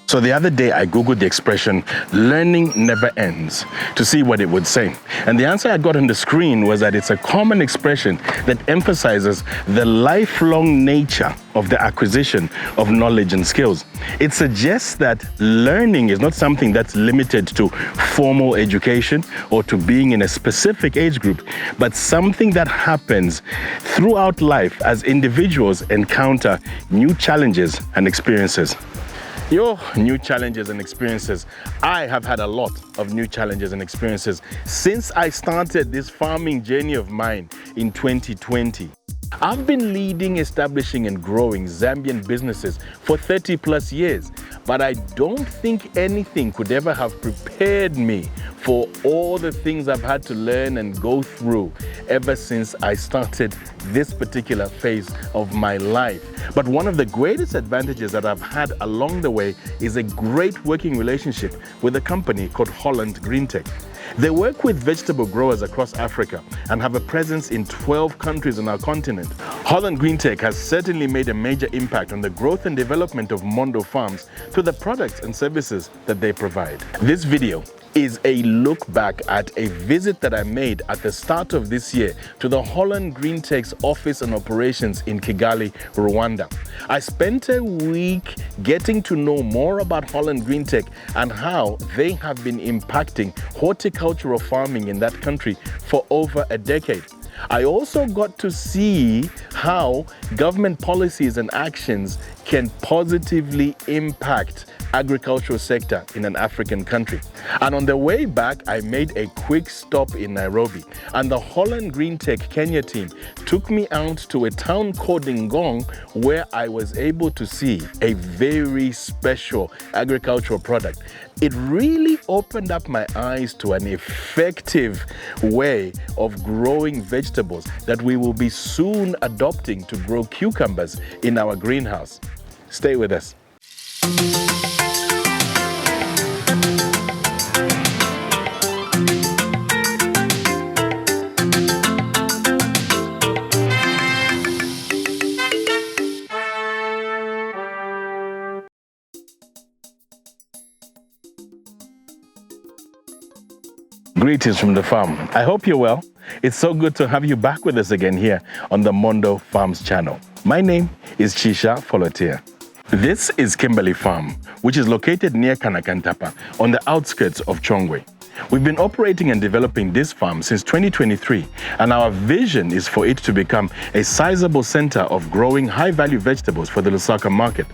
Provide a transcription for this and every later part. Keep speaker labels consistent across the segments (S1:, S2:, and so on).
S1: So the other day I Googled the expression, learning never ends, to see what it would say. And the answer I got on the screen was that it's a common expression that emphasizes the lifelong nature of the acquisition of knowledge and skills. It suggests that learning is not something that's limited to formal education or to being in a specific age group, but something that happens throughout life as individuals encounter new challenges and experiences. New challenges and experiences. I have had a lot of new challenges and experiences since I started this farming journey of mine in 2020. I've been leading, establishing and growing Zambian businesses for 30 plus years, but I don't think anything could ever have prepared me for all the things I've had to learn and go through ever since I started this particular phase of my life. But one of the greatest advantages that I've had along the way is a great working relationship with a company called Holland Green Tech. They work with vegetable growers across Africa and have a presence in 12 countries on our continent. Holland Green Tech has certainly made a major impact on the growth and development of Mondo Farms through the products and services that they provide. This video is a look back at a visit that I made at the start of this year to the Holland Green Tech's office and operations in Kigali, Rwanda. I spent a week getting to know more about Holland Green Tech and how they have been impacting horticultural farming in that country for over a decade. I also got to see how government policies and actions can positively impact agricultural sector in an African country. And on the way back, I made a quick stop in Nairobi, and the Holland Green Tech Kenya team took me out to a town called Ngong, where I was able to see a very special agricultural product. It really opened up my eyes to an effective way of growing vegetables that we will be soon adopting to grow cucumbers in our greenhouse. Stay with us. Greetings from the farm. I hope you're well. It's so good to have you back with us again here on the Mondo Farms channel. My name is Chisha Folotia. This is Kimberley Farm, which is located near Kanakantapa on the outskirts of Chongwe. We've been operating and developing this farm since 2023, and our vision is for it to become a sizable center of growing high-value vegetables for the Lusaka market.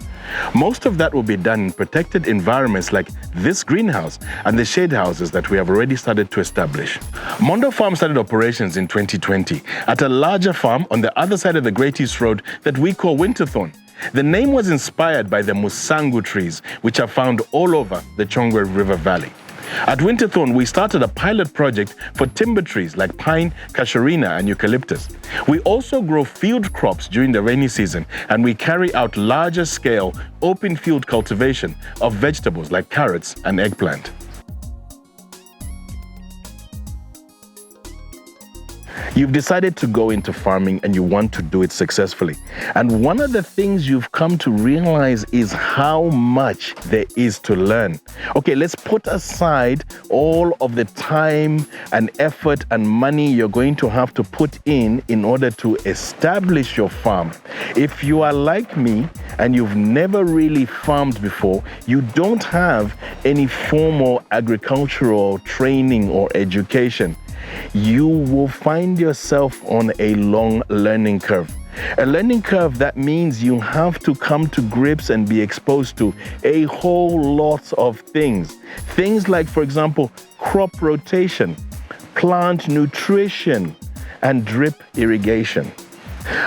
S1: Most of that will be done in protected environments like this greenhouse and the shade houses that we have already started to establish. Mondo Farm started operations in 2020 at a larger farm on the other side of the Great East Road that we call Winterthorn. The name was inspired by the musangu trees, which are found all over the Chongwe River Valley. At Winterthorn, we started a pilot project for timber trees like pine, casuarina, and eucalyptus. We also grow field crops during the rainy season, and we carry out larger scale open field cultivation of vegetables like carrots and eggplant. You've decided to go into farming and you want to do it successfully. And one of the things you've come to realize is how much there is to learn. Okay, let's put aside all of the time and effort and money you're going to have to put in order to establish your farm. If you are like me and you've never really farmed before, you don't have any formal agricultural training or education, you will find yourself on a long learning curve. A learning curve that means you have to come to grips and be exposed to a whole lot of things. Things like, for example, crop rotation, plant nutrition, and drip irrigation.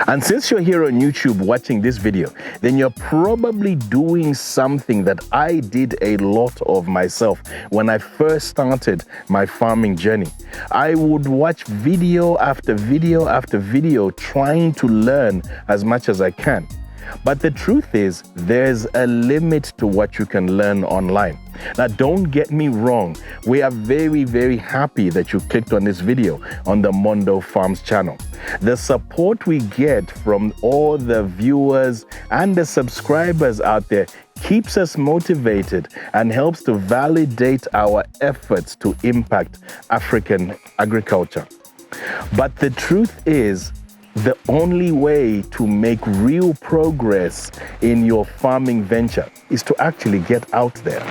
S1: And since you're here on YouTube watching this video, then you're probably doing something that I did a lot of myself when I first started my farming journey. I would watch video after video after video trying to learn as much as I can. But the truth is, there's a limit to what you can learn online. Now, don't get me wrong. We are very, very happy that you clicked on this video on the Mondo Farms channel. The support we get from all the viewers and the subscribers out there keeps us motivated, and helps to validate our efforts to impact African agriculture. But the truth is, the only way to make real progress in your farming venture is to actually get out there.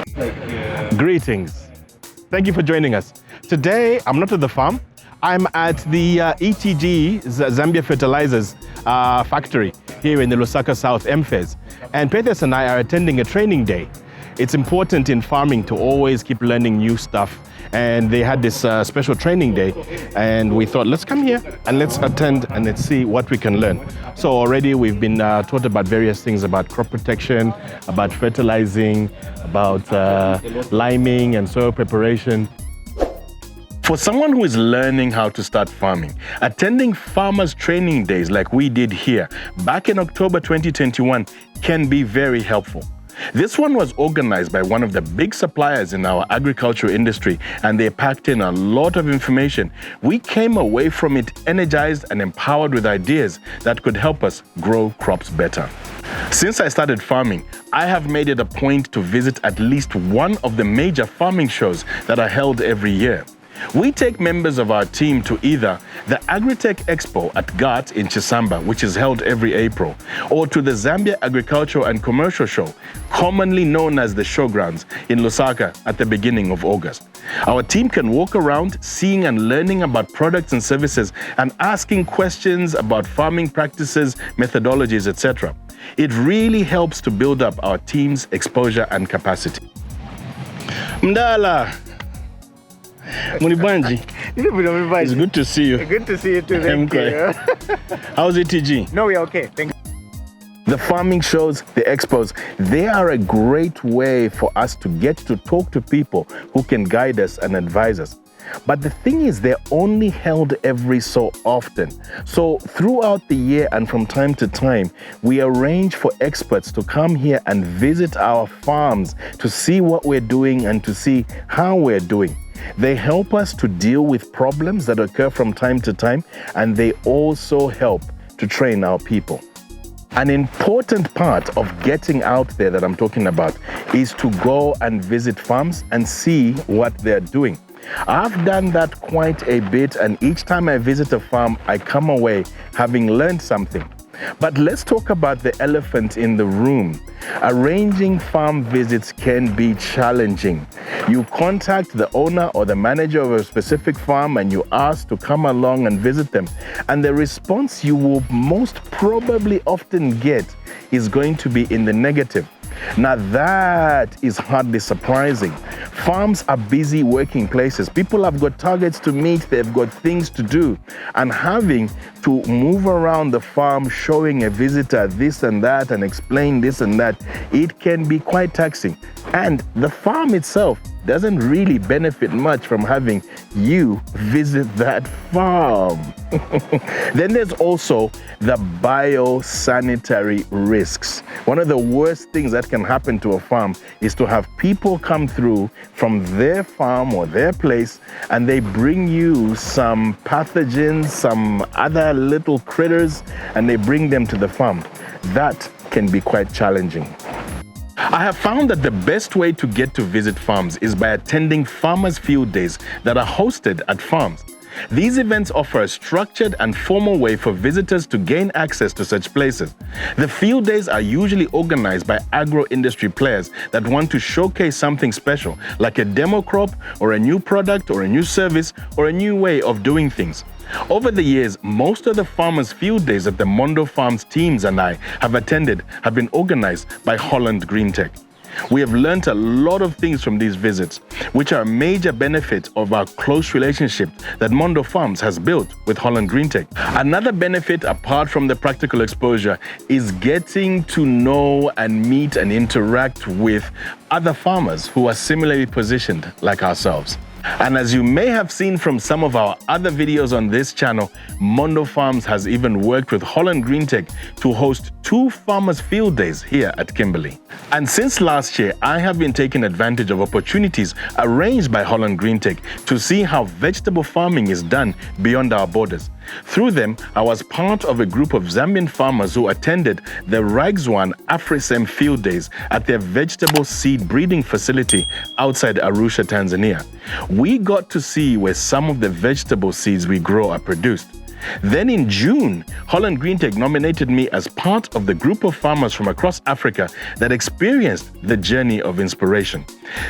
S1: Greetings. Thank you for joining us. Today, I'm not at the farm. I'm at the ETG Zambia Fertilizers factory here in the Lusaka South, MFES. And Pethes and I are attending a training day. It's important in farming to always keep learning new stuff. And they had this special training day, and we thought, let's come here and let's attend and let's see what we can learn. So already we've been taught about various things about crop protection, about fertilizing, about liming and soil preparation. For someone who is learning how to start farming, attending farmers' training days like we did here back in October 2021 can be very helpful. This one was organized by one of the big suppliers in our agriculture industry, and they packed in a lot of information. We came away from it energized and empowered with ideas that could help us grow crops better. Since I started farming, I have made it a point to visit at least one of the major farming shows that are held every year. We take members of our team to either the Agritech Expo at GAT in Chisamba, which is held every April, or to the Zambia Agricultural and Commercial Show, commonly known as the Showgrounds, in Lusaka at the beginning of August. Our team can walk around seeing and learning about products and services and asking questions about farming practices, methodologies, etc. It really helps to build up our team's exposure and capacity. Mdala! Munibanji. It's good to see you.
S2: Good to see you too. Thank you.
S1: How's ETG?
S2: No, we're okay. Thank you.
S1: The farming shows, the expos, they are a great way for us to get to talk to people who can guide us and advise us. But the thing is, they're only held every so often. So throughout the year and from time to time, we arrange for experts to come here and visit our farms to see what we're doing and to see how we're doing. They help us to deal with problems that occur from time to time, and they also help to train our people. An important part of getting out there that I'm talking about is to go and visit farms and see what they're doing. I've done that quite a bit, and each time I visit a farm, I come away having learned something. But let's talk about the elephant in the room. Arranging farm visits can be challenging. You contact the owner or the manager of a specific farm and you ask to come along and visit them. And the response you will most probably often get is going to be in the negative. Now that is hardly surprising. Farms are busy working places. People have got targets to meet, they've got things to do. And having to move around the farm showing a visitor this and that and explain this and that, it can be quite taxing. And the farm itself doesn't really benefit much from having you visit that farm. Then there's also the biosanitary risks. One of the worst things that can happen to a farm is to have people come through from their farm or their place and they bring you some pathogens, some other little critters, and they bring them to the farm. That can be quite challenging. I have found that the best way to get to visit farms is by attending farmers' field days that are hosted at farms. These events offer a structured and formal way for visitors to gain access to such places. The field days are usually organized by agro-industry players that want to showcase something special, like a demo crop or a new product or a new service or a new way of doing things. Over the years, most of the farmers' field days that the Mondo Farms teams and I have attended have been organized by Holland Green Tech. We have learned a lot of things from these visits, which are a major benefit of our close relationship that Mondo Farms has built with Holland Green Tech. Another benefit, apart from the practical exposure, is getting to know and meet and interact with other farmers who are similarly positioned like ourselves. And as you may have seen from some of our other videos on this channel, Mondo Farms has even worked with Holland Green Tech to host 2 farmers' field days here at Kimberley. And since last year, I have been taking advantage of opportunities arranged by Holland Green Tech to see how vegetable farming is done beyond our borders. Through them, I was part of a group of Zambian farmers who attended the Rwanda AfriSem field days at their vegetable seed breeding facility outside Arusha, Tanzania. We got to see where some of the vegetable seeds we grow are produced. Then in June, Holland Green Tech nominated me as part of the group of farmers from across Africa that experienced the journey of inspiration.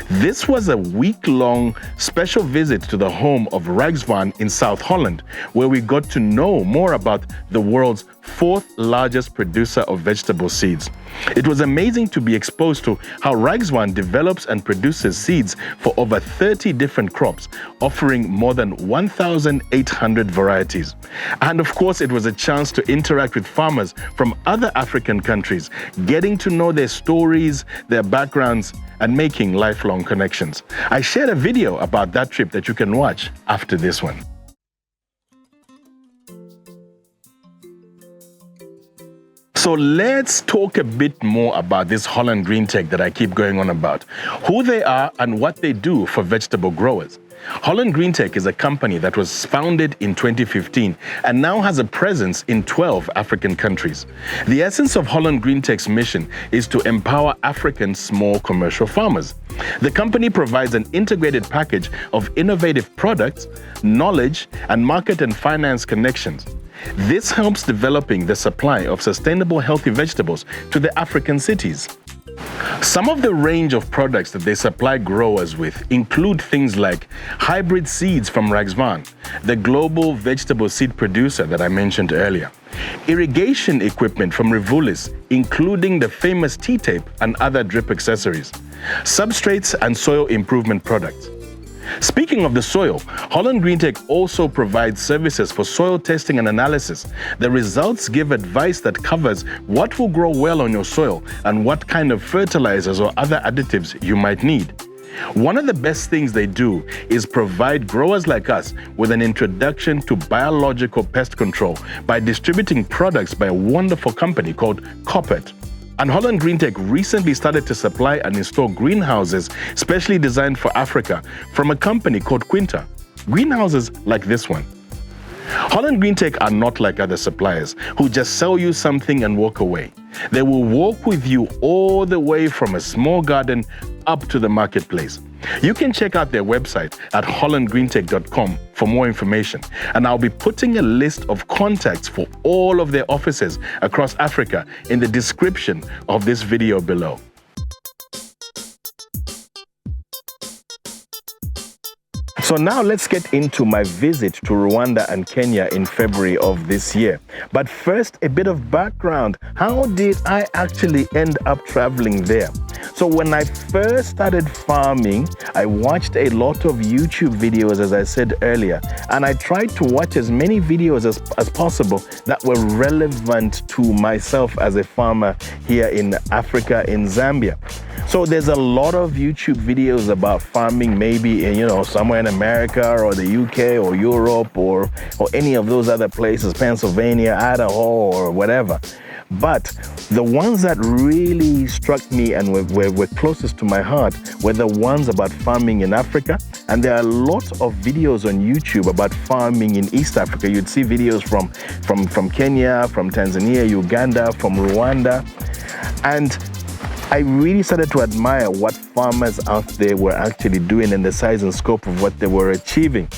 S1: This was a week-long special visit to the home of Rwanda in South Holland, where we got to know more about the world's fourth largest producer of vegetable seeds. It was amazing to be exposed to how Rwanda develops and produces seeds for over 30 different crops, offering more than 1,800 varieties. And of course, it was a chance to interact with farmers from other African countries, getting to know their stories, their backgrounds, and making lifelong connections. I shared a video about that trip that you can watch after this one. So let's talk a bit more about this Holland Green Tech that I keep going on about, who they are and what they do for vegetable growers. Holland Green Tech is a company that was founded in 2015 and now has a presence in 12 African countries. The essence of Holland Green Tech's mission is to empower African small commercial farmers. The company provides an integrated package of innovative products, knowledge, and market and finance connections. This helps developing the supply of sustainable, healthy vegetables to the African cities. Some of the range of products that they supply growers with include things like hybrid seeds from Rwanda, the global vegetable seed producer that I mentioned earlier, irrigation equipment from Rivulis, including the famous T-tape and other drip accessories, substrates and soil improvement products. Speaking of the soil, Holland Green Tech also provides services for soil testing and analysis. The results give advice that covers what will grow well on your soil and what kind of fertilizers or other additives you might need. One of the best things they do is provide growers like us with an introduction to biological pest control by distributing products by a wonderful company called Coppet. And Holland Green Tech recently started to supply and install greenhouses specially designed for Africa from a company called Quinta. Greenhouses like this one. Holland Green Tech are not like other suppliers who just sell you something and walk away. They will walk with you all the way from a small garden up to the marketplace. You can check out their website at hollandgreentech.com for more information, and I'll be putting a list of contacts for all of their offices across Africa in the description of this video below. So now let's get into my visit to Rwanda and Kenya in February of this year. But first, a bit of background. How did I actually end up traveling there? So when I first started farming, I watched a lot of YouTube videos, as I said earlier, and I tried to watch as many videos as possible that were relevant to myself as a farmer here in Africa, in Zambia. So there's a lot of YouTube videos about farming, maybe in, somewhere in America or the UK or Europe or any of those other places, Pennsylvania, Idaho or whatever. But the ones that really struck me and were closest to my heart were the ones about farming in Africa. And there are lots of videos on YouTube about farming in East Africa. You'd see videos from Kenya, from Tanzania, Uganda, from Rwanda. And I really started to admire what farmers out there were actually doing and the size and scope of what they were achieving.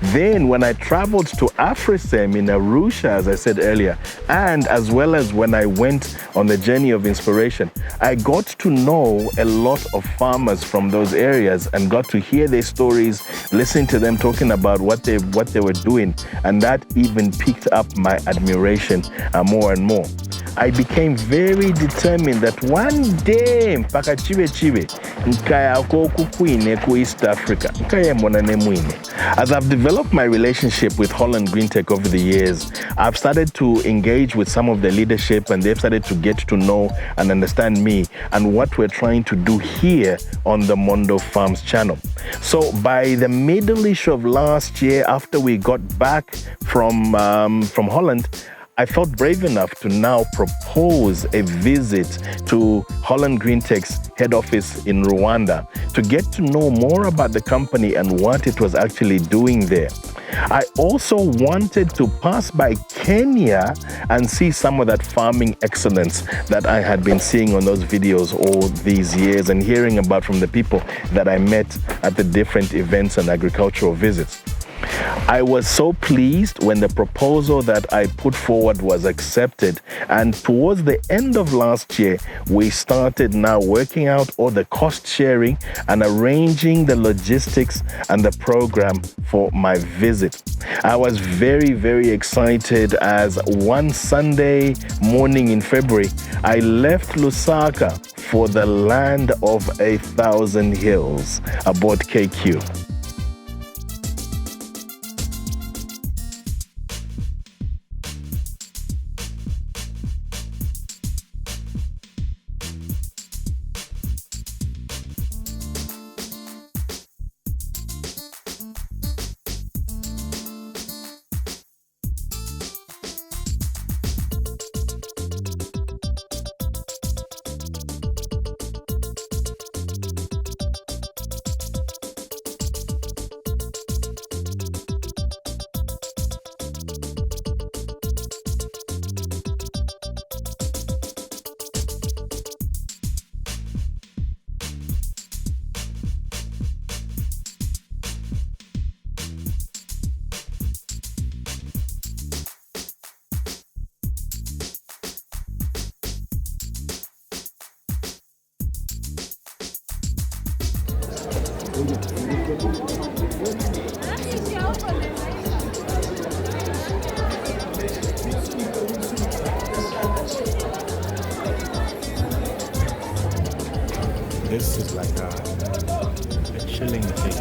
S1: Then when I traveled to AfriSem in Arusha, as I said earlier, and as well as when I went on the journey of inspiration, I got to know a lot of farmers from those areas and got to hear their stories, listen to them talking about what they were doing, and that even picked up my admiration more and more. I became very determined that one day mpaka chibe nkaya kukwine ku East Africa nkaya monane mwine. As I've developed my relationship with Holland Green Tech over the years, I've started to engage with some of the leadership, and they've started to get to know and understand me and what we're trying to do here on the Mondo Farms channel. So by the middle-ish of last year, after we got back from Holland, I felt brave enough to now propose a visit to Holland Green Tech's head office in Rwanda to get to know more about the company and what it was actually doing there. I also wanted to pass by Kenya and see some of that farming excellence that I had been seeing on those videos all these years and hearing about from the people that I met at the different events and agricultural visits. I was so pleased when the proposal that I put forward was accepted, and towards the end of last year, we started now working out all the cost sharing and arranging the logistics and the program for my visit. I was very, very excited as one Sunday morning in February, I left Lusaka for the land of 1,000 hills aboard KQ. This is like a chilling thing.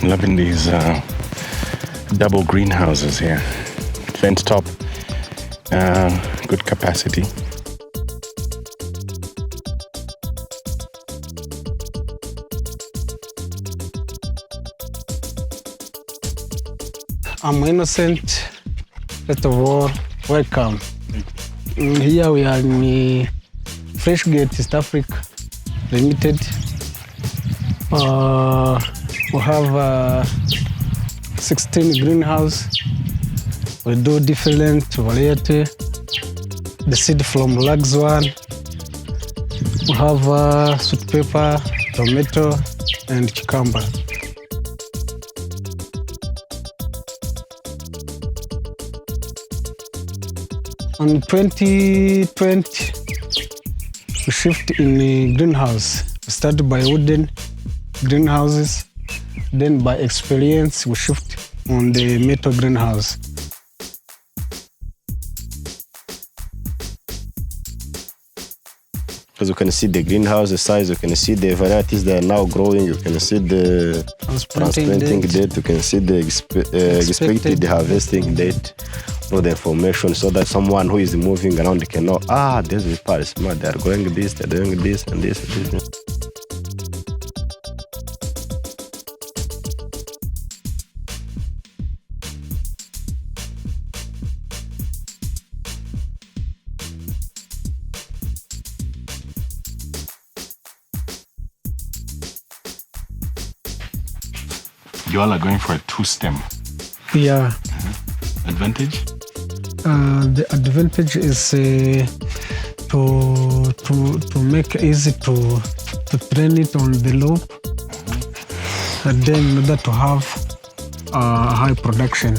S1: Loving these double greenhouses here. Vent top, good capacity.
S3: I'm Innocent. First of all, welcome. Here we are in Freshgate, East Africa Limited. We have 16 greenhouses. We do different variety. The seed from Lags one. We have sweet pepper, tomato, and cucumber. In 2020, we shift in the greenhouse. We started by wooden greenhouses. Then by experience, we shift on the metal greenhouse.
S4: Because you can see the greenhouse, the size, you can see the varieties that are now growing, you can see the transplanting date, you can see the expected harvesting date, all the information, so that someone who is moving around can know, this is part smart, they are growing this, they're doing this and this and this.
S1: You all are going for a two-stem.
S3: Yeah.
S1: Advantage?
S3: The advantage is to make it easy to train it on the loop, and then in order to have high production.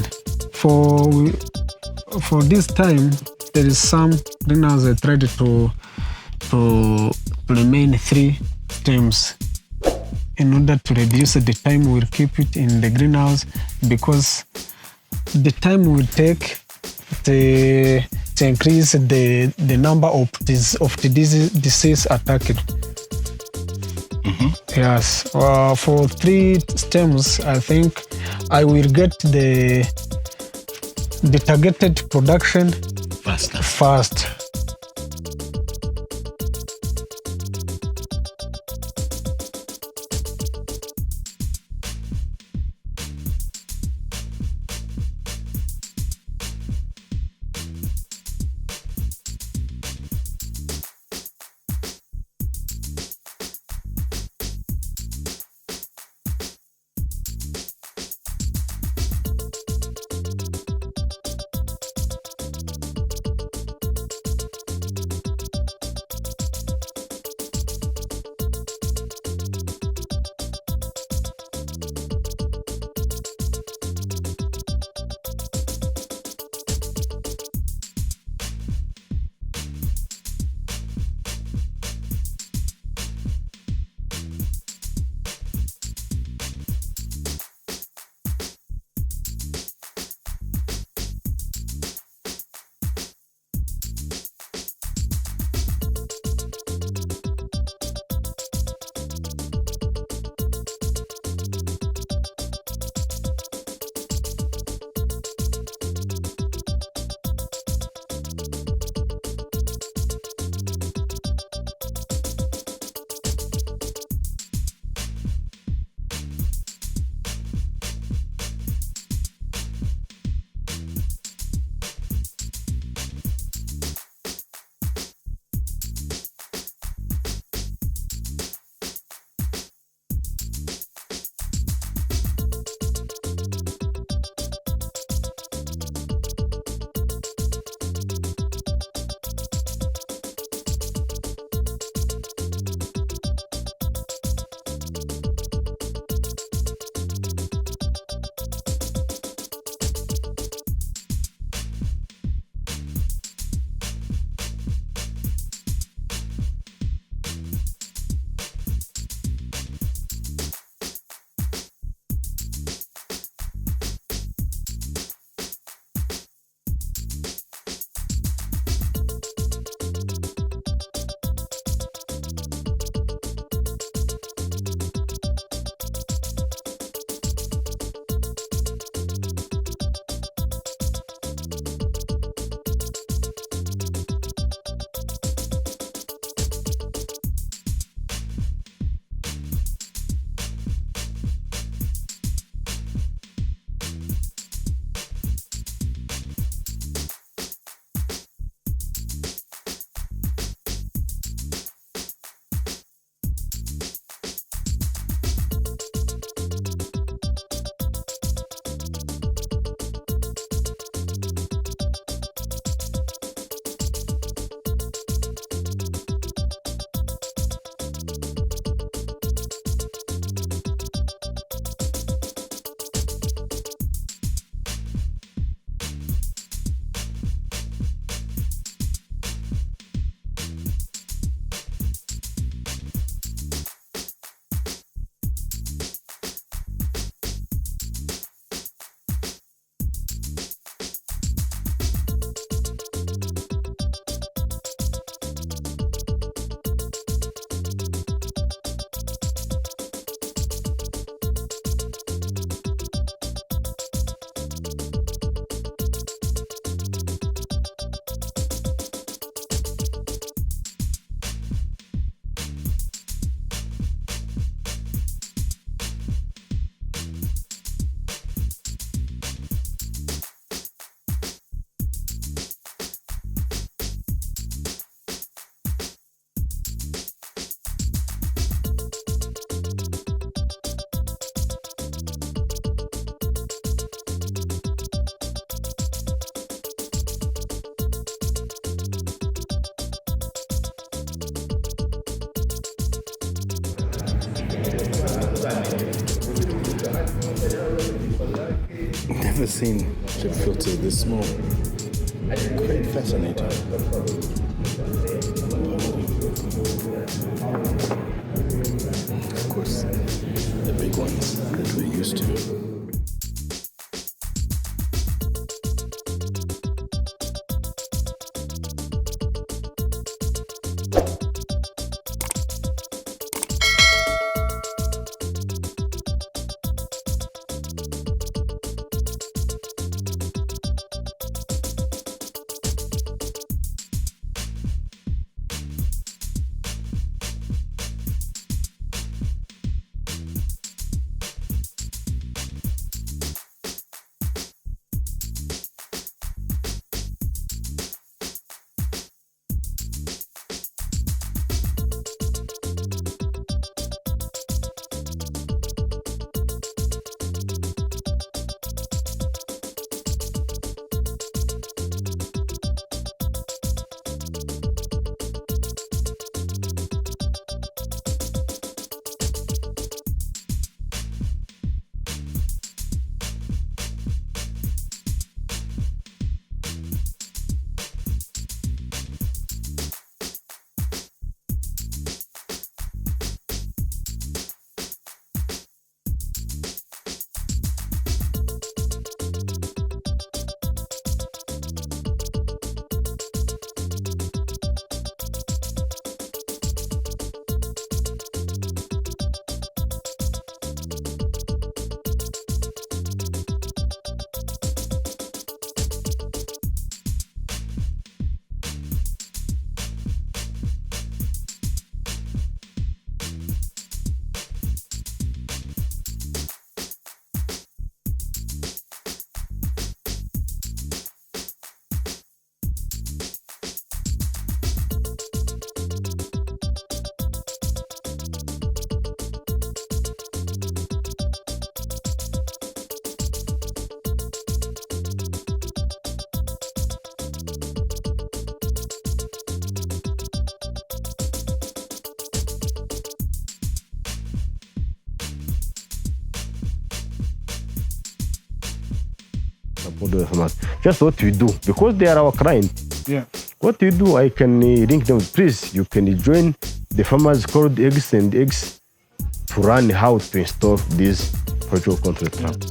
S3: For For this time, there is some greenhouse I tried to remain 3 stems in order to reduce the time we'll keep it in the greenhouse, because the time will take to increase the number of the disease attacking. Yes, for 3 stems, I think I will get the targeted production fast.
S1: Never seen chip filters this small. Quite fascinating. Of course, the big ones that we're used to.
S4: Just what we do, because they are our client.
S3: Yeah.
S4: What you do, I can link them. Please, you can join the farmers called Eggs and Eggs to run how to install these horticultural control traps.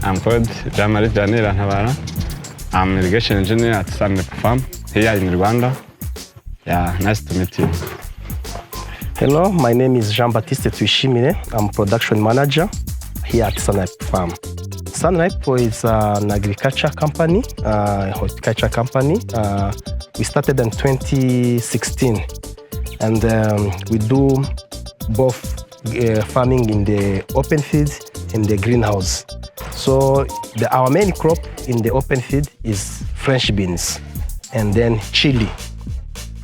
S5: I'm called Jamari Janira Navara. I'm irrigation engineer at Sunripe Farm here in Rwanda. Yeah, nice to meet you.
S6: Hello, my name is Jean-Baptiste Twishimire. I'm production manager here at Sunripe Farm. Sunripe is an agriculture company, horticulture company. We started in 2016, and we do both farming in the open field and the greenhouse. So our main crop in the open field is French beans and then chili.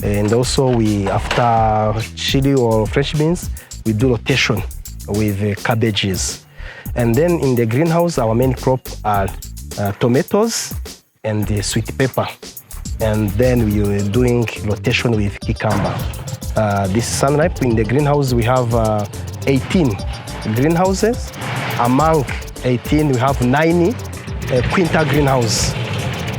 S6: And also after chili or French beans, we do rotation with cabbages. And then in the greenhouse, our main crop are tomatoes and the sweet pepper. And then we are doing rotation with cucumber. This is Sunripe. In the greenhouse, we have 18 greenhouses. Among 18, we have 9 quinta greenhouse,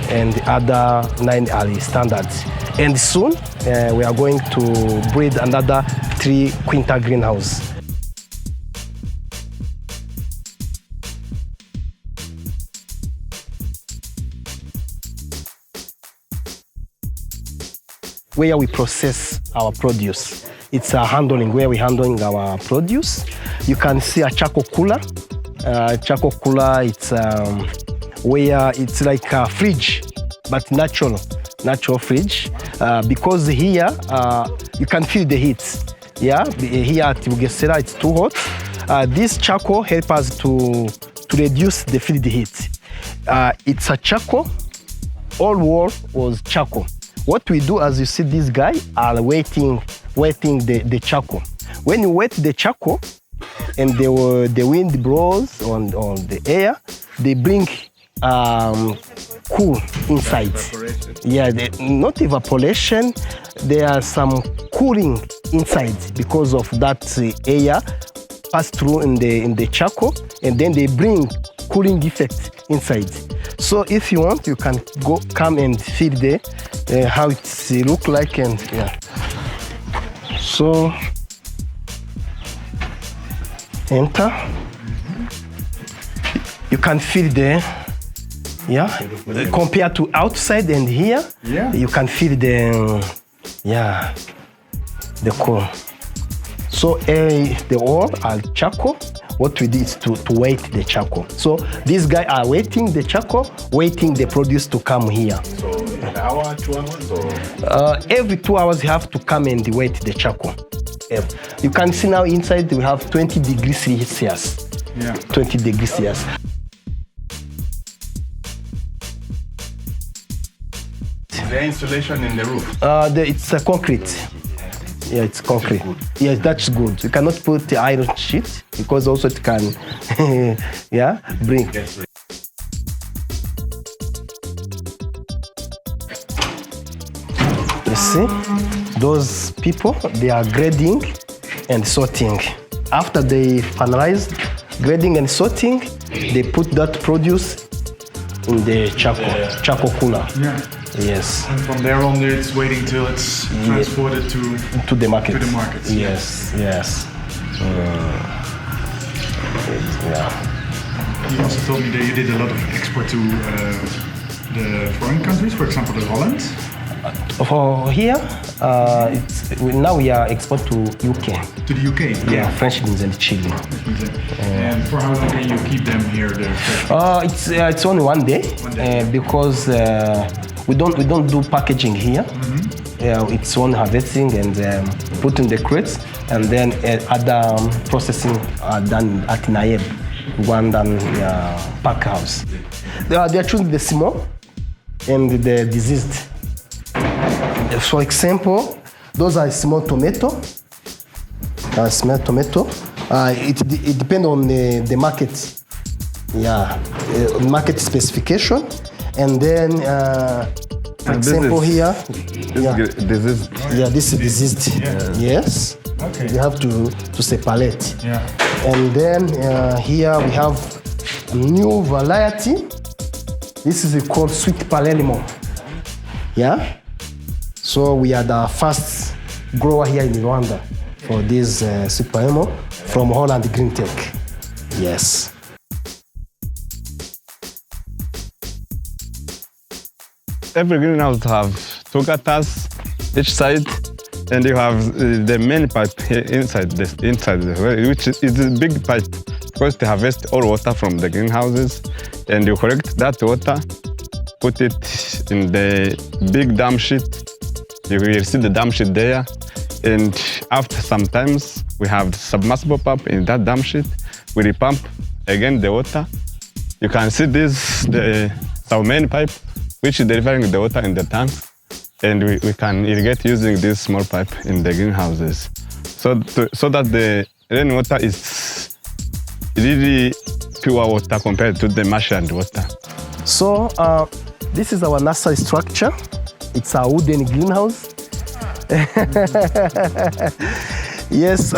S6: and the other 9 are standards. And soon, we are going to breed another 3 quinta greenhouse. Where we process our produce. It's a handling, where we're handling our produce. You can see a charcoal cooler. Charcoal cooler, it's where it's like a fridge, but natural fridge. Because here, you can feel the heat. Yeah, here at Bugesera, it's too hot. This charcoal helps us to reduce the field heat. It's a charcoal, all wall was charcoal. What we do, as you see, this guy are wetting the charcoal. When you wet the charcoal, and the wind blows on the air, they bring cool inside. Yeah, not evaporation. There are some cooling inside because of that air pass through in the charcoal, and then they bring cooling effect inside. So if you want, you can come and feel how it look like, and yeah. So enter. You can feel compared to outside and here, you can feel the cool. So the ore are charcoal. What we did is to weight the charcoal. So these guys are waiting the charcoal, waiting the produce to come here.
S1: So an hour, 2 hours, or?
S6: Every 2 hours you have to come and wait the charcoal. You can see now inside we have 20 degrees Celsius. Yeah. 20 degrees Celsius.
S1: The installation in the roof?
S6: It's concrete. Yeah, it's concrete. Yeah, that's good. You cannot put the iron sheet because also it can, bring. You see, those people, they are grading and sorting. After they finalize grading and sorting, they put that produce in the charcoal cooler. Yeah. Yes.
S2: And from there on, it's waiting till it's transported
S6: to the market.
S2: To the markets.
S6: Yes. Yes.
S2: You also told me that you did a lot of export to the foreign countries, for example, to Holland.
S6: For here, now we are export to UK.
S2: To the UK?
S6: Yeah, French beans and chili.
S2: And for how long can you keep them here?
S6: It's only 1 day, because we don't do packaging here. Mm-hmm. It's only harvesting and put in the crates, and then other processing are done at Nairobi, Rwanda and pack house. They are choosing the small and the diseased. For example, those are small tomato. It depends on the market. Yeah, market specification, and then for example here.
S5: Diseased.
S6: Yeah, this is diseased. Yes. Okay. You have to separate. Yeah. And then here we have a new variety. This is called sweet parallelmo. Yeah. So we are the first grower here in Rwanda for this sweet parallelmo from Holland Green Tech. Yes.
S5: Every greenhouse have 2 gutters each side, and you have the main pipe here inside, which is a big pipe, because to harvest all water from the greenhouses, and you collect that water, put it in the big dam sheet. You will see the dam sheet there, and after some times we have submersible pump in that dam sheet. We repump again the water. You can see this, our main pipe, which is delivering the water in the tanks, and we can irrigate using this small pipe in the greenhouses, so that the rainwater is really pure water compared to the marshland water.
S6: So this is our nursery structure. It's a wooden greenhouse. Yes,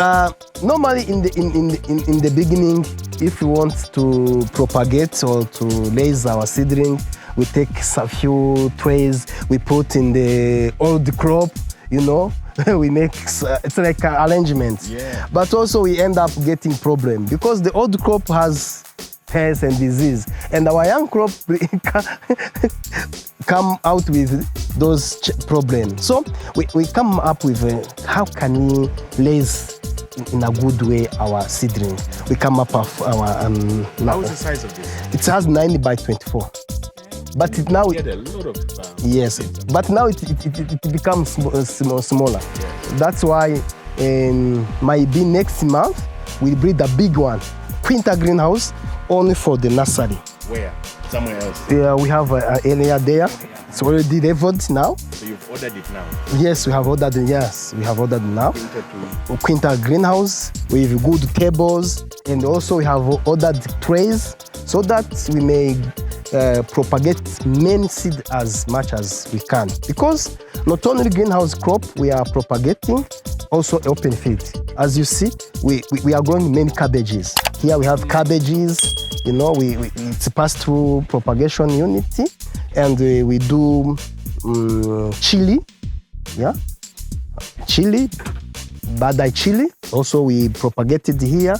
S6: normally in the beginning, if we want to propagate or to raise our seedling, we take a few trays, we put in the old crop, we make, it's like an arrangement. Yeah. But also we end up getting problem because the old crop has pests and disease, and our young crop come out with those problems. So we come up with how can we raise in a good way our seedling. We come up with our...
S1: How is the size of this?
S6: It has 90 by 24. But now
S1: you get a lot of
S6: yes, but now it becomes smaller. Yeah. That's why maybe next month we'll breed a big one, winter greenhouse, only for the nursery.
S1: Where? Somewhere else?
S6: Yeah, we have an area there. It's already leveled now.
S1: So you've ordered it now.
S6: Yes, we have ordered it. Yes, we have ordered now. Quinta greenhouse with good tables, and also we have ordered trays so that we may propagate many seed as much as we can. Because not only greenhouse crop we are propagating, also open field. As you see, we are growing many cabbages. Here we have cabbages. You know, it's passed through propagation unit, and we do chili, yeah, chili, badai chili. Also, we propagated here.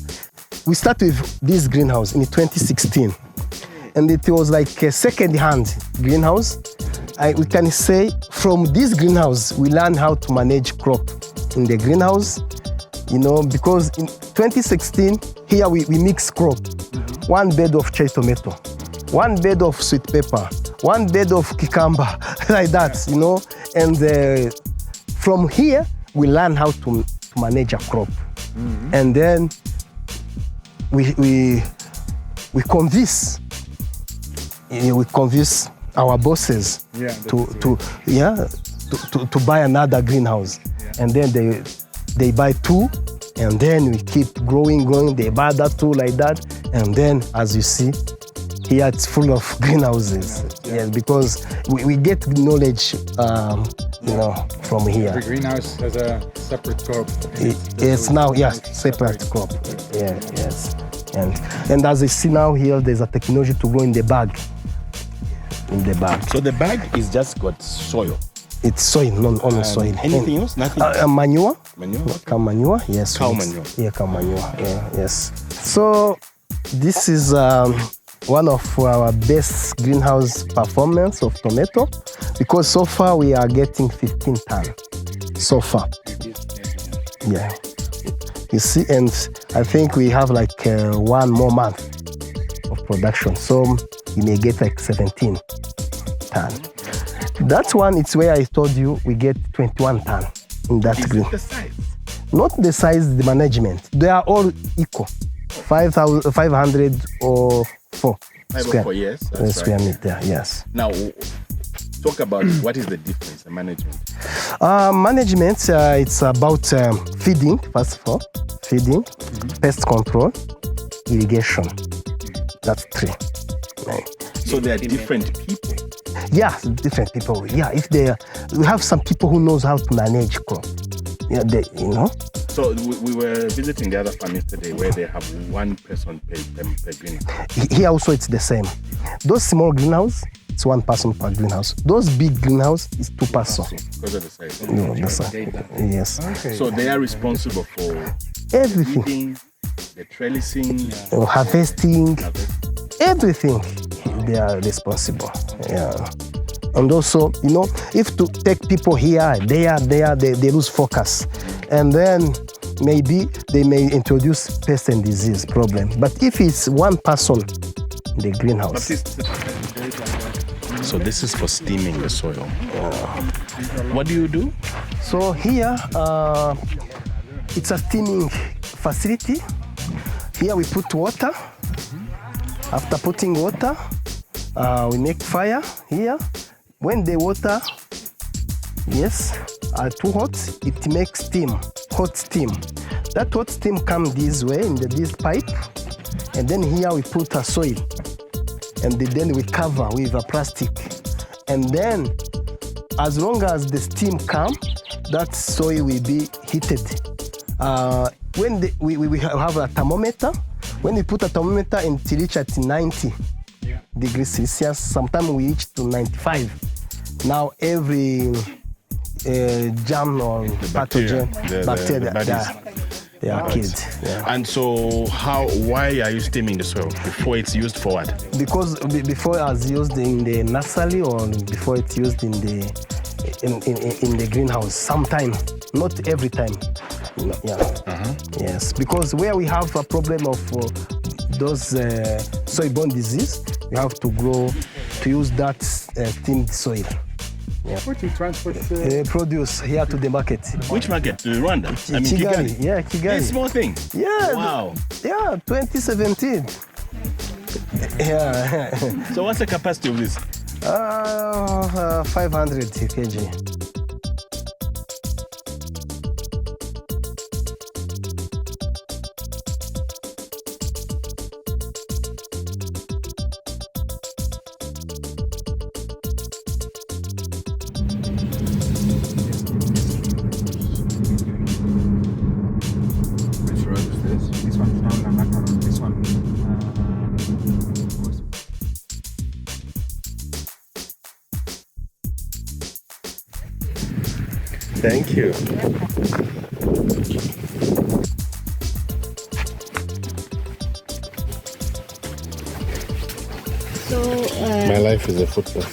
S6: We started with this greenhouse in 2016, and it was like a second-hand greenhouse. We can say from this greenhouse we learned how to manage crop in the greenhouse. You know, because in 2016 here we mix crop. One bed of cherry tomato, one bed of sweet pepper, one bed of cucumber, like that, you know. And from here, we learn how to manage a crop. And then we convince our bosses to buy another greenhouse. And then they buy two, and then we keep growing. They buy that too, like that. And then, as you see, here it's full of greenhouses. Yes, because we get knowledge, you know, from here.
S2: Every greenhouse has a separate crop.
S6: It's now, yes, separate crop. Yeah, yes. And as you see now here, there's a technology to grow in the bag.
S1: So the bag is just got soil.
S6: It's soil, not only soil.
S1: Anything else? Nothing?
S6: Manure.
S1: Manure?
S6: Cow manure, yes.
S1: Cow manure.
S6: Yeah, cow manure, yeah, yes. So this is one of our best greenhouse performance of tomato, because so far we are getting 15 tons. So far. Yeah. You see, and I think we have like 1 more month of production. So you may get like 17 tons. That one, it's where I told you we get 21 tons in that green.
S1: The size?
S6: Not the size, the management. They are all equal. 500 or 4
S1: square. Yes, that's
S6: square
S1: right.
S6: meter, yes.
S1: Now, talk about what is the difference, the management?
S6: Management, it's about feeding, first of all. Feeding, pest control, irrigation. That's 3.
S1: So there are different people?
S6: Yeah, different people. Yeah, we have some people who knows how to manage crop. Yeah, you know.
S1: So we were visiting the other farm yesterday where they have 1 person per greenhouse.
S6: Here also it's the same. Those small greenhouse, it's 1 person per greenhouse. Those big greenhouse is 2 persons.
S1: Because of the size.
S6: No, the size. Yes.
S2: Okay.
S1: So they are responsible for
S6: everything.
S1: feeding, the trellising,
S6: harvesting, everything. They are responsible. Yeah. And also, you know, if to take people here, they lose focus. And then maybe they may introduce pest and disease problem. But if it's 1 person in the greenhouse.
S1: So this is for steaming the soil. What do you do?
S6: So here, it's a steaming facility. Here we put water. After putting water, we make fire here. When the water, are too hot, it makes steam, hot steam. That hot steam comes this way in this pipe, and then here we put a soil, and then we cover with a plastic. And then, as long as the steam comes, that soil will be heated. When we have a thermometer, when we put a thermometer until reach at 90 degrees Celsius, sometimes we reach to 95. Now every germ or pathogen, bacteria, they are killed. Yeah.
S1: And so why are you steaming the soil before it's used for what?
S6: Because before it was used in the nursery or before it's used in the greenhouse, sometimes, not every time. Yeah. Yes, because where we have a problem of those soil-borne disease, we have to use that steamed soil. Yeah.
S2: What you transport
S6: produce here to the market.
S1: Which market? Rwanda? I mean
S6: Kigali. Yeah, Kigali.
S1: This small thing?
S6: Yeah.
S1: Wow.
S6: Yeah, 2017. Yeah.
S1: So what's the capacity of this?
S6: 500 kg.
S1: Thank you.
S7: So
S1: My life is a football.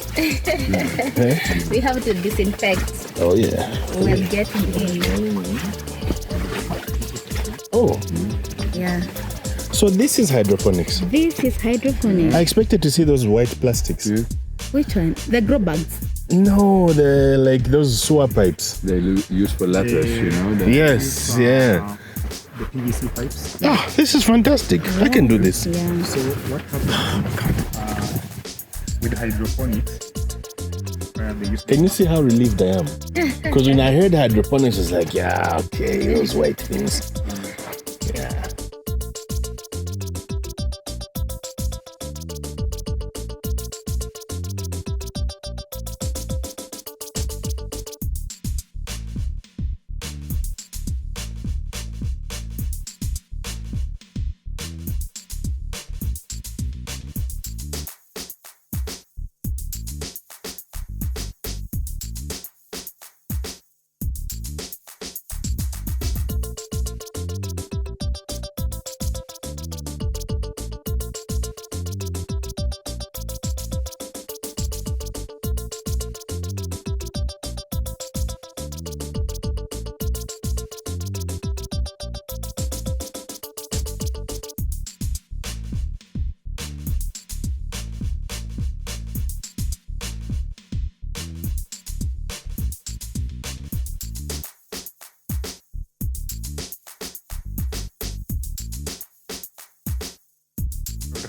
S7: we have to disinfect.
S1: Oh yeah.
S7: We're getting in.
S1: Oh,
S7: Yeah.
S1: so this is hydroponics.
S7: This is hydroponic.
S1: I expected to see those white plastics.
S7: Which one? The grow bags.
S1: No, the like those sewer pipes.
S8: They use for lettuce, you know.
S1: Yes, yeah.
S2: The PVC pipes.
S1: Ah, this is fantastic. I can do this.
S7: Yeah.
S2: So what happens with hydroponics? They use
S1: Can you see how relieved I am? Because when I heard hydroponics, it's like, yeah, okay, those white things. Yeah.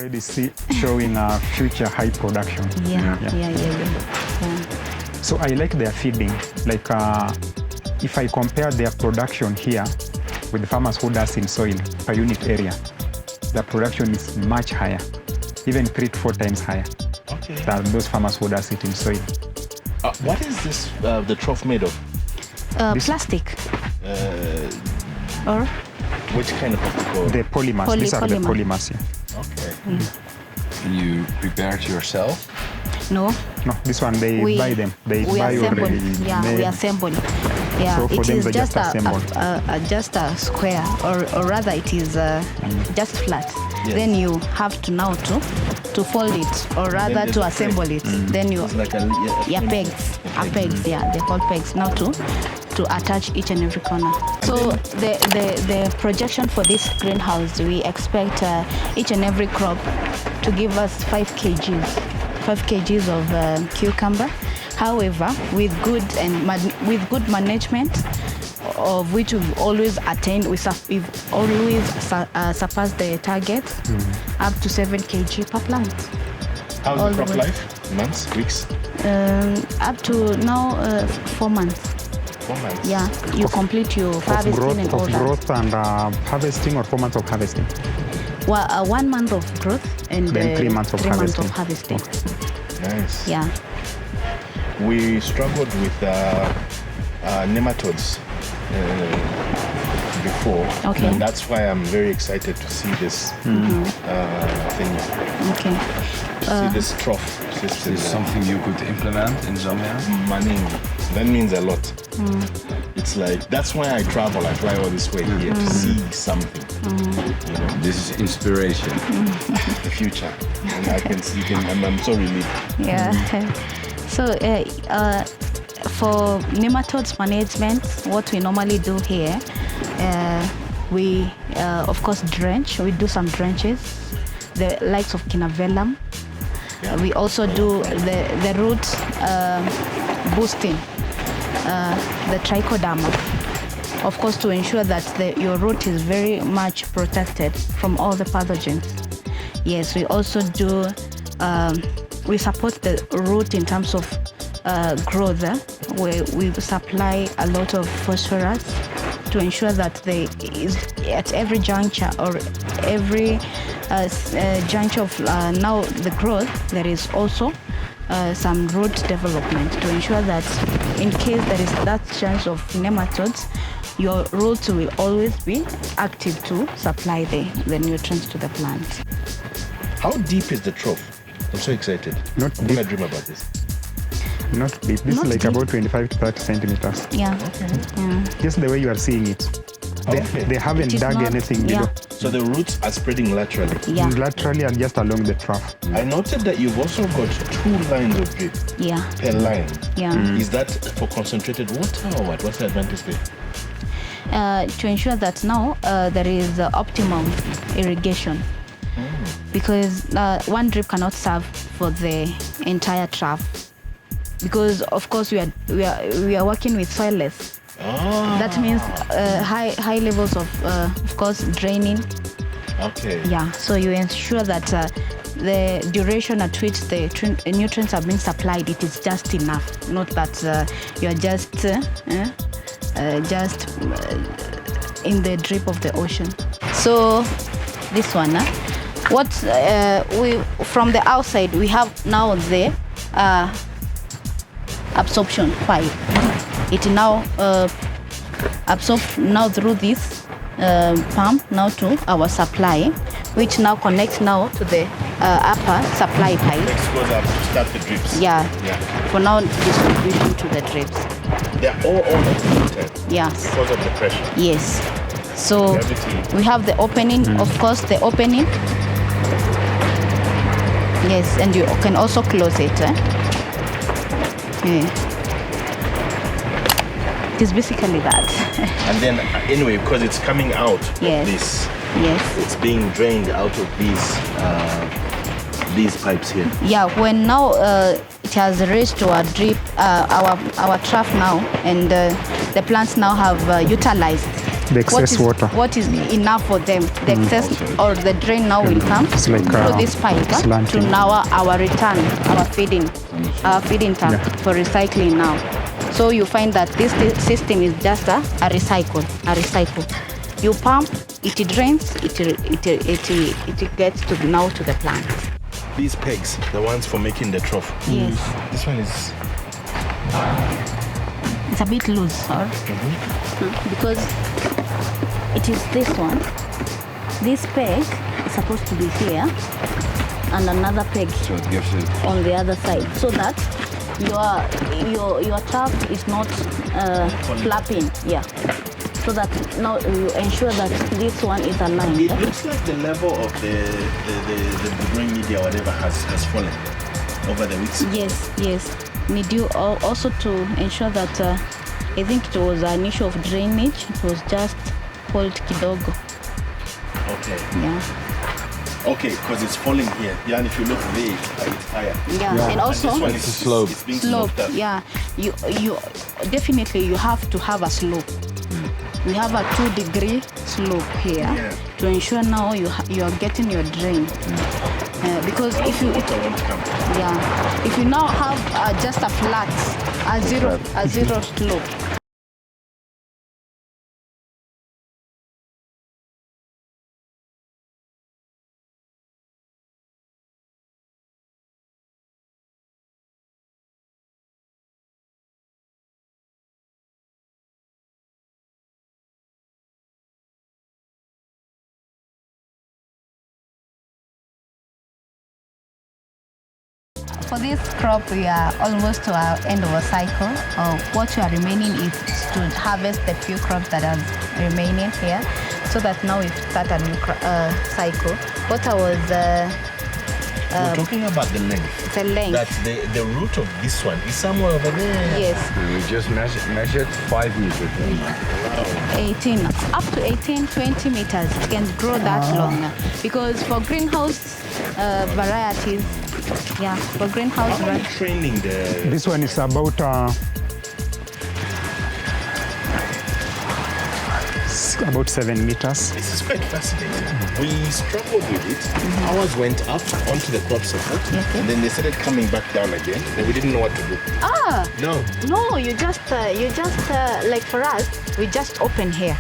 S2: already showing future high production.
S7: Yeah.
S2: So I like their feeding. Like if I compare their production here with the farmers who does in soil per unit area, the production is much higher, even 3 to 4 times higher than those farmers who does it in soil.
S1: What is this, the trough made of?
S7: Plastic. Or?
S1: Which kind of plastic?
S2: The polymers. These are the polymers. Yeah.
S1: Okay.
S8: You prepare it yourself?
S7: No.
S2: No, this one they buy them. They
S7: we
S2: buy
S7: assemble.
S2: already
S7: Yeah,
S2: made.
S7: we assemble. Yeah,
S2: So for
S7: it
S2: them
S7: is
S2: they
S7: just
S2: just
S7: a square, or rather it is just flat.
S1: Yes.
S7: Then you have to now to fold it, or rather to assemble it. Then you
S1: It's like
S7: pegs, yeah, they call pegs now to attach each and every corner. So the projection for this greenhouse, we expect each and every crop to give us 5 kgs of cucumber. However, with good management, of which we've always attained, we've always surpassed the target, up to 7 kg per plant.
S1: How's
S7: all
S1: the crop
S7: the way.
S1: life? Months? Weeks?
S7: Up to now 4 months.
S1: 4 months?
S7: Yeah, you complete your harvesting and all that.
S2: growth and harvesting, or 4 months of harvesting.
S7: Well, 1 month of growth and
S2: Then 3 months of
S7: 3 months of
S2: harvesting.
S7: harvesting.
S1: Nice.
S7: Yeah.
S1: We struggled with nematodes before.
S7: Okay.
S1: And that's why I'm very excited to see this thing.
S7: Okay.
S1: See this trough system.
S8: Is this something you could implement in Zambia?
S1: Money. That means a lot. It's like, that's why I travel. I fly all this way here to see something. You know,
S8: This is inspiration.
S1: the future. And I can see, I'm so relieved.
S7: Yeah. So for nematodes management, what we normally do here, we of course drench. We do some drenches, the likes of Kinavellum.
S1: Yeah.
S7: We also do the root boosting, the trichoderma, of course, to ensure that your root is very much protected from all the pathogens. Yes, we also do, we support the root in terms of growth, where we supply a lot of phosphorus to ensure that at every juncture, or every juncture of now the growth, there is also some root development to ensure that in case there is that chance of nematodes, your roots will always be active to supply the nutrients to the plant.
S1: How deep is the trough? I'm so excited.
S2: Not
S1: I'm
S2: deep.
S1: gonna dream about this.
S2: Not deep. This
S7: Not
S2: is like
S7: deep.
S2: about 25 to 30 centimeters.
S7: Yeah. Yeah.
S2: Just the way you are seeing it. They haven't
S7: It is
S2: dug
S7: not-
S2: anything
S7: yeah.
S2: below.
S1: So the roots are spreading laterally.
S7: Yeah.
S2: Laterally and just along the trough.
S1: I noted that you've also got 2 lines of drip
S7: Yeah.
S1: per line.
S7: Yeah.
S1: Is that for concentrated water or what? What's the advantage there?
S7: To ensure that now there is optimum irrigation, because one drip cannot serve for the entire trough, because of course we are working with soilless. That means high levels of course draining.
S1: Okay.
S7: Yeah, so you ensure that the duration at which the nutrients are being supplied, it is just enough, not that you are just in the drip of the ocean. So this one, what we from the outside we have now the absorption pipe. It now absorbs now through this pump now to our supply, which now connects now to the upper supply pipe.
S1: Next goes up to start the drips.
S7: Yeah. For now distribution to the drips.
S1: They're all overheated
S7: Yeah.
S1: because of the pressure.
S7: Yes. So
S1: Gravity.
S7: we have the opening, of course, the opening. Yes, and you can also close it. Yeah. It is basically that.
S1: And then anyway, because it's coming out
S7: Yes.
S1: of this,
S7: Yes.
S1: it's being drained out of these pipes here.
S7: Yeah, when now it has reached to our drip, our trough now, and the plants now have utilized
S2: The excess water.
S7: What is enough for them? The excess or the drain now will come
S2: It's like,
S7: through this pipe to
S2: slanting.
S7: now our return, our feeding tank for recycling now. So you find that this system is just a recycle. You pump, it drains, it gets to now to the plant.
S1: These pegs, the ones for making the trough.
S7: Yes.
S1: This one is
S7: It's a bit loose, or because it is this one. This peg is supposed to be here, and another peg
S8: So it gives it.
S7: on the other side, so that your trough is not flapping. Yeah. So that now you ensure that this one is aligned.
S1: It looks like the level of the growing media, whatever, has fallen over the weeks.
S7: Yes. Need you also to ensure that I think it was an issue of drainage. It was just hold kidogo.
S1: Okay.
S7: Yeah.
S1: Okay, because it's falling here. Yeah, and if you look there, it's higher.
S7: Yeah. And also
S1: This one
S8: It's a slope.
S1: It's being
S7: slope.
S1: sloped up.
S7: Yeah. You definitely you have to have a slope. We have a 2-degree slope here
S1: Yeah.
S7: to ensure now you are getting your drain. Because if you
S1: Water won't come.
S7: if you now have just a flat, a zero slope. For this crop, we are almost to our end of a cycle. What we are remaining is to harvest the few crops that are remaining here, so that now we start a new cycle. What I was
S1: We're talking about the length.
S7: the length.
S1: That the root of this one is somewhere over there.
S7: Yes,
S8: We just measured 5 meters.
S7: 18 up to 18, 20 meters. It can grow that long because for greenhouse varieties. Yeah, for greenhouse
S1: How are you
S7: varieties.
S1: training the...
S2: This one is about about 7 meters.
S1: This is quite fascinating. We struggled with it. Ours went up onto the crop support, and then they started coming back down again, and we didn't know what to do.
S7: No, you just like for us, we just open here.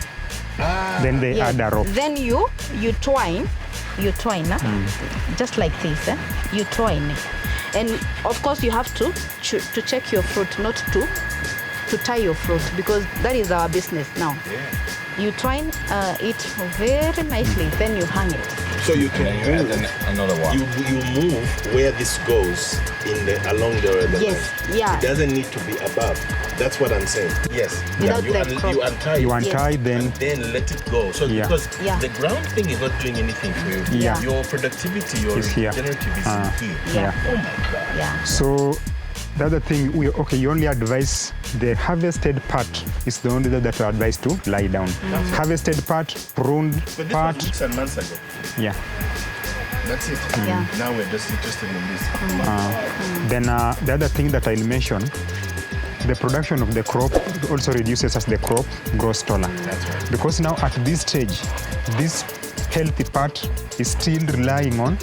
S2: Then they
S7: Yeah.
S2: add a rope.
S7: Then you twine, just like this. You twine, and of course you have to check your fruit, not to tie your fruit, because that is our business now.
S1: Yeah.
S7: You twine it very nicely, then you hang it.
S1: So you can
S8: And then you add another one.
S1: you move where this goes along the
S7: Yes, yeah.
S1: It doesn't need to be above. That's what I'm saying. Yes.
S7: Without
S1: you,
S7: the crop.
S1: you untie
S2: You
S1: it
S2: untie,
S1: and
S2: then
S1: then let it go. So
S2: Yeah.
S1: because
S7: Yeah.
S1: the ground thing is not doing anything for you.
S2: Yeah.
S1: Your productivity, your
S2: Is here.
S1: regenerative is here.
S7: Yeah.
S1: Oh my God.
S7: Yeah.
S2: so the other thing, you only advise the harvested part is the only that you advise to lie down. Harvested part, pruned
S1: But this
S2: part,
S1: was weeks and months ago.
S2: yeah.
S1: That's it.
S7: Yeah.
S1: Now we're just interested in this.
S2: Then the other thing that I'll mention, the production of the crop also reduces as the crop grows taller.
S1: That's right.
S2: Because now at this stage, this healthy part is still relying on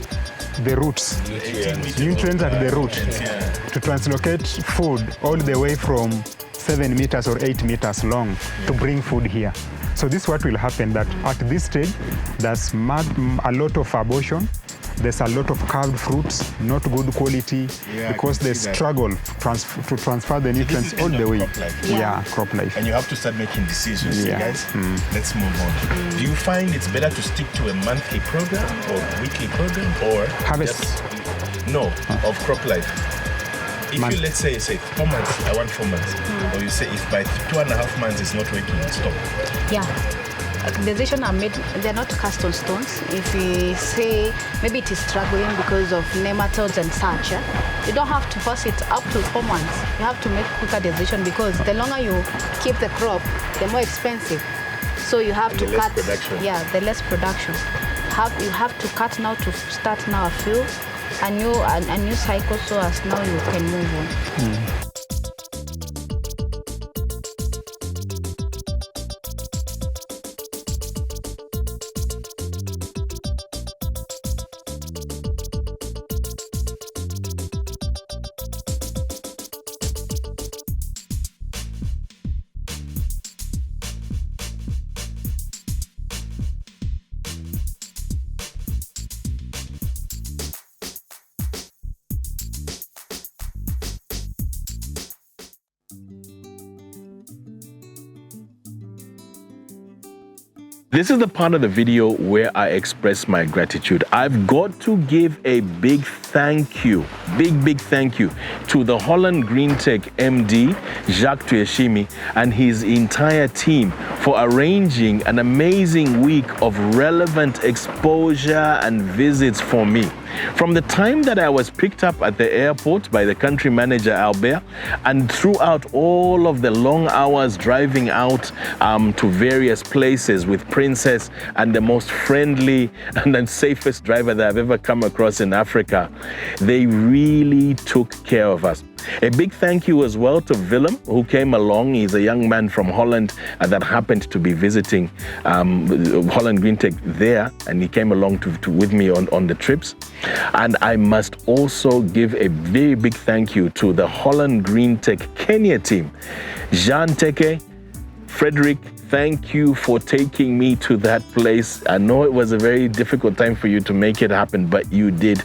S2: the roots, nutrients at the root, to translocate food all the way from 7 meters or 8 meters long to bring food here. So this is what will happen, that at this stage, there's a lot of abortion, there's a lot of carved fruits, not good quality,
S1: Yeah,
S2: because
S1: I can
S2: they
S1: see that.
S2: struggle to transfer the nutrients
S1: is
S2: all
S1: end
S2: the
S1: of
S2: way.
S1: crop life.
S2: Yeah, crop life.
S1: And you have to start making decisions,
S2: Yeah.
S1: guys. Let's move on. Do you find it's better to stick to a monthly program or weekly program or
S2: Harvest.
S1: no, of crop life? If
S2: Month.
S1: you, let's say 4 months, I want 4 months. Or you say if by 2.5 months it's not working, stop.
S7: Yeah. The decisions are made, they're not cast on stones. If we say maybe it is struggling because of nematodes and such, you don't have to force it up to 4 months. You have to make quicker decision because the longer you keep the crop, the more expensive. So you have
S1: And
S7: to
S1: the less
S7: cut.
S1: production.
S7: Yeah, the less production. You have to cut now to start now a new cycle so as now you can move on.
S1: This is the part of the video where I express my gratitude. I've got to give a big thank you, big thank you to the Holland Green Tech MD, Jacques Tuyashimi, and his entire team for arranging an amazing week of relevant exposure and visits for me. From the time that I was picked up at the airport by the country manager Albert, and throughout all of the long hours driving out to various places with Princess and the most friendly and the safest driver that I've ever come across in Africa, they really took care of us. A big thank you as well to Willem, who came along. He's a young man from Holland that happened to be visiting Holland Green Tech there, and he came along with me on the trips. And I must also give a very big thank you to the Holland Green Tech Kenya team. Jean Teke, Frederick, thank you for taking me to that place. I know it was a very difficult time for you to make it happen, but you did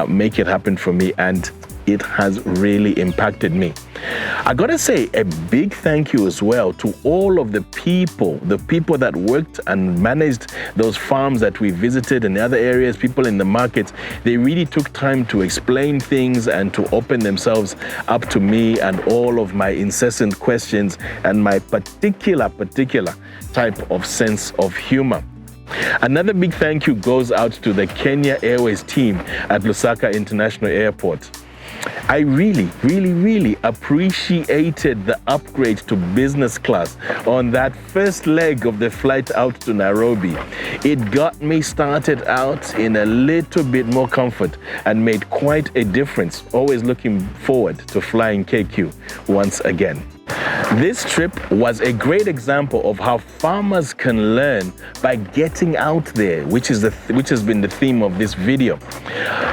S1: make it happen for me, and it has really impacted me. I gotta say a big thank you as well to all of the people that worked and managed those farms that we visited and other areas, people in the markets. They really took time to explain things and to open themselves up to me and all of my incessant questions and my particular type of sense of humor. Another big thank you goes out to the Kenya Airways team at Lusaka International Airport. I really appreciated the upgrade to business class on that first leg of the flight out to Nairobi. It got me started out in a little bit more comfort and made quite a difference. Always looking forward to flying KQ once again. This trip was a great example of how farmers can learn by getting out there, which has been the theme of this video.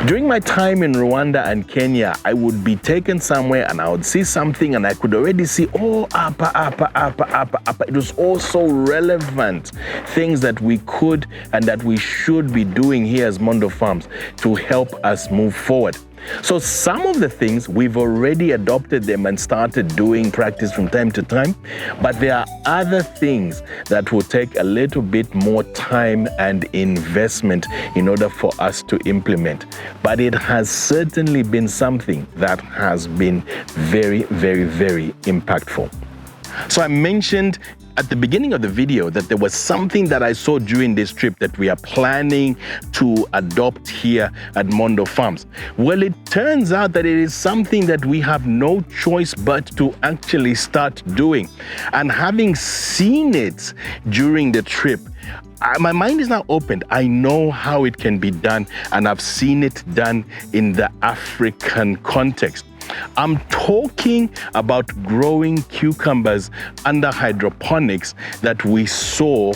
S1: During my time in Rwanda and Kenya, I would be taken somewhere and I would see something and I could already see, oh, apa. It was all so relevant. Things that we could and that we should be doing here as Mondo Farms to help us move forward. So some of the things we've already adopted them and started doing practice from time to time, but there are other things that will take a little bit more time and investment in order for us to implement. But it has certainly been something that has been very, very, very impactful. So I mentioned at the beginning of the video that there was something that I saw during this trip that we are planning to adopt here at Mondo Farms. Well, it turns out that it is something that we have no choice but to actually start doing. And having seen it during the trip, my mind is now opened. I know how it can be done, and I've seen it done in the African context. I'm talking about growing cucumbers under hydroponics that we saw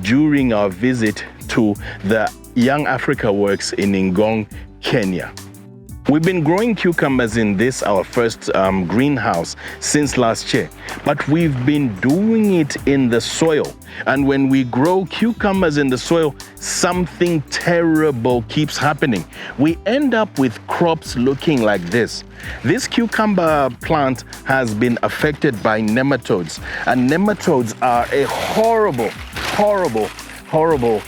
S1: during our visit to the Young Africa Works in Ngong, Kenya. We've been growing cucumbers in this, our first greenhouse, since last year, but we've been doing it in the soil. And when we grow cucumbers in the soil, something terrible keeps happening. We end up with crops looking like this. This cucumber plant has been affected by nematodes, and nematodes are a horrible, horrible, horrible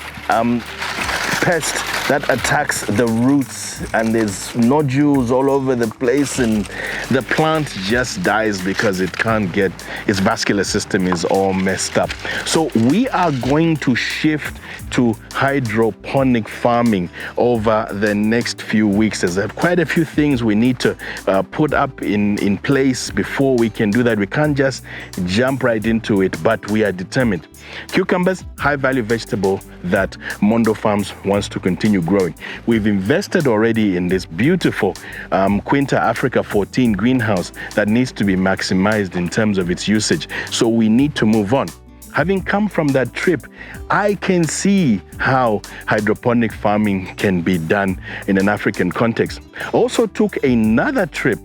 S1: pest that attacks the roots, and there's nodules all over the place, and the plant just dies because it can't get, its vascular system is all messed up. So we are going to shift to hydroponic farming over the next few weeks. There's quite a few things we need to put up in place before we can do that. We can't just jump right into it, but we are determined. Cucumbers, high value vegetable that Mondo Farms wants to continue growing. We've invested already in this beautiful Quinta Africa 14 greenhouse that needs to be maximized in terms of its usage. So we need to move on. Having come from that trip, I can see how hydroponic farming can be done in an African context. Also took another trip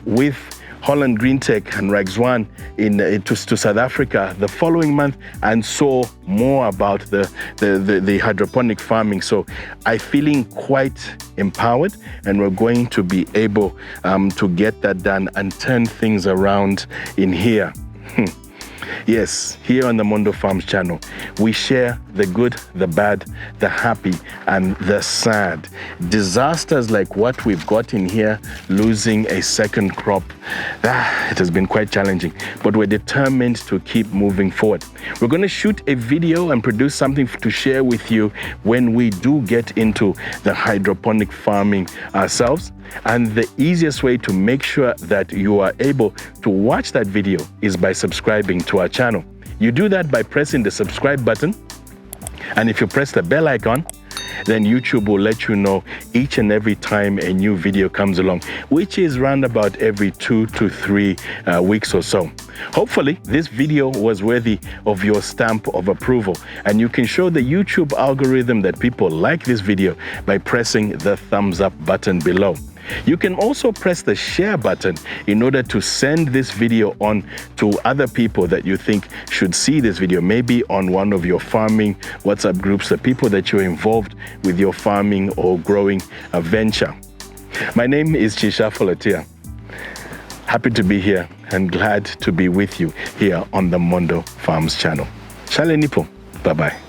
S1: with Holland Green Tech and Rwanda to South Africa the following month and saw more about the hydroponic farming. So I'm feeling quite empowered, and we're going to be able to get that done and turn things around in here. Yes, here on the Mondo Farms channel, we share the good, the bad, the happy, and the sad. Disasters like what we've got in here, losing a second crop, it has been quite challenging, but we're determined to keep moving forward. We're going to shoot a video and produce something to share with you when we do get into the hydroponic farming ourselves. And the easiest way to make sure that you are able to watch that video is by subscribing to our channel. You do that by pressing the subscribe button, and if you press the bell icon, then YouTube will let you know each and every time a new video comes along, which is round about every 2 to 3 weeks or so. Hopefully, this video was worthy of your stamp of approval, and you can show the YouTube algorithm that people like this video by pressing the thumbs up button below. You can also press the share button in order to send this video on to other people that you think should see this video, maybe on one of your farming WhatsApp groups, the people that you're involved with your farming or growing venture. My name is Chisha Folatia. Happy to be here and glad to be with you here on the Mondo Farms channel. Shale nipo. Bye-bye.